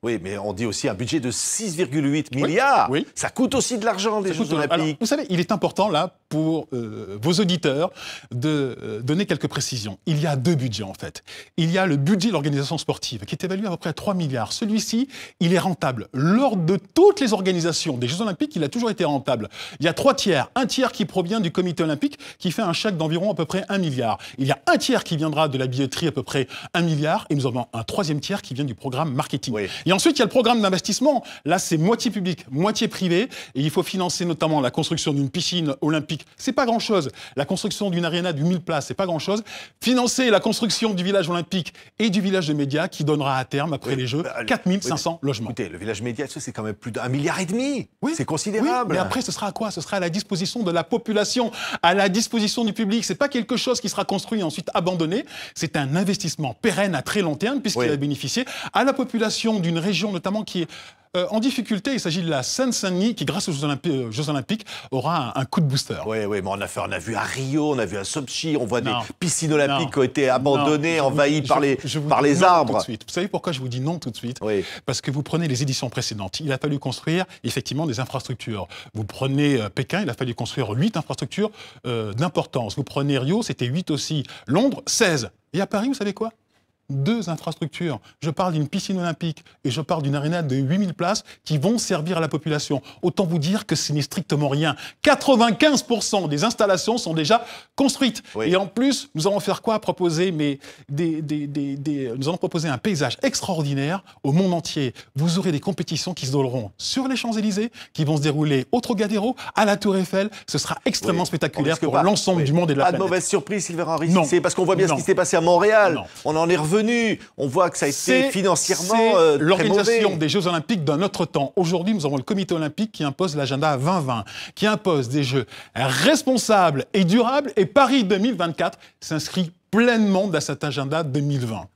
Oui, mais on dit aussi un budget de 6,8 milliards. Oui. Ça coûte aussi de l'argent, des Jeux Olympiques. Alors, vous savez, il est important, là, pour vos auditeurs, de donner quelques précisions. Il y a deux budgets, en fait. Il y a le budget de l'organisation sportive, qui est évalué à peu près à 3 milliards. Celui-ci, il est rentable. Lors de toutes les organisations des Jeux Olympiques, il a toujours été rentable. Il y a 3 tiers. Un tiers qui provient du comité olympique, qui fait un chèque d'environ à peu près 1 milliard. Il y a un tiers qui viendra de la billetterie, à peu près 1 milliard. Et nous avons un troisième tiers qui vient du programme marketing. Oui. Et ensuite, il y a le programme d'investissement. Là, c'est moitié public, moitié privé. Et il faut financer notamment la construction d'une piscine olympique. C'est pas grand-chose. La construction d'une aréna de 1000 places, c'est pas grand-chose. Financer la construction du village olympique et du village de médias qui donnera à terme, après les Jeux, 4500 logements. Écoutez, le village média, c'est quand même plus d'1,5 milliard. Oui. C'est considérable. Oui, mais après, ce sera à quoi? Ce sera à la disposition de la population, à la disposition du public. C'est pas quelque chose qui sera construit et ensuite abandonné. C'est un investissement pérenne à très long terme, puisqu'il va bénéficier à la population d'une région notamment qui est en difficulté. Il s'agit de la Seine-Saint-Denis qui, grâce aux Jeux Olympiques, aura un coup de booster. Oui, mais on a vu à Rio, on a vu à Sochi, on voit des piscines olympiques qui ont été abandonnées, envahies par les arbres. Tout de suite. Vous savez pourquoi je vous dis non tout de suite? Parce que vous prenez les éditions précédentes. Il a fallu construire effectivement des infrastructures. Vous prenez Pékin, il a fallu construire 8 infrastructures d'importance. Vous prenez Rio, c'était 8 aussi. Londres, 16. Et à Paris, vous savez quoi? 2 infrastructures. Je parle d'une piscine olympique et je parle d'une aréna de 8000 places qui vont servir à la population. Autant vous dire que ce n'est strictement rien. 95% des installations sont déjà construites. Et en plus, nous allons faire quoi? Proposer nous allons proposer un paysage extraordinaire au monde entier. Vous aurez des compétitions qui se dérouleront sur les Champs-Élysées, qui vont se dérouler au Trocadéro, à la Tour Eiffel. Ce sera extrêmement spectaculaire pour l'ensemble du monde et de la planète. Pas de mauvaise surprise, Sylvain Henry. C'est parce qu'on voit bien ce qui s'est passé à Montréal. On en est revenu. On voit que ça a été financièrement très l'organisation des Jeux Olympiques d'un autre temps. Aujourd'hui, nous avons le comité olympique qui impose l'agenda 2020, qui impose des Jeux responsables et durables. Et Paris 2024 s'inscrit pleinement dans cet agenda 2020.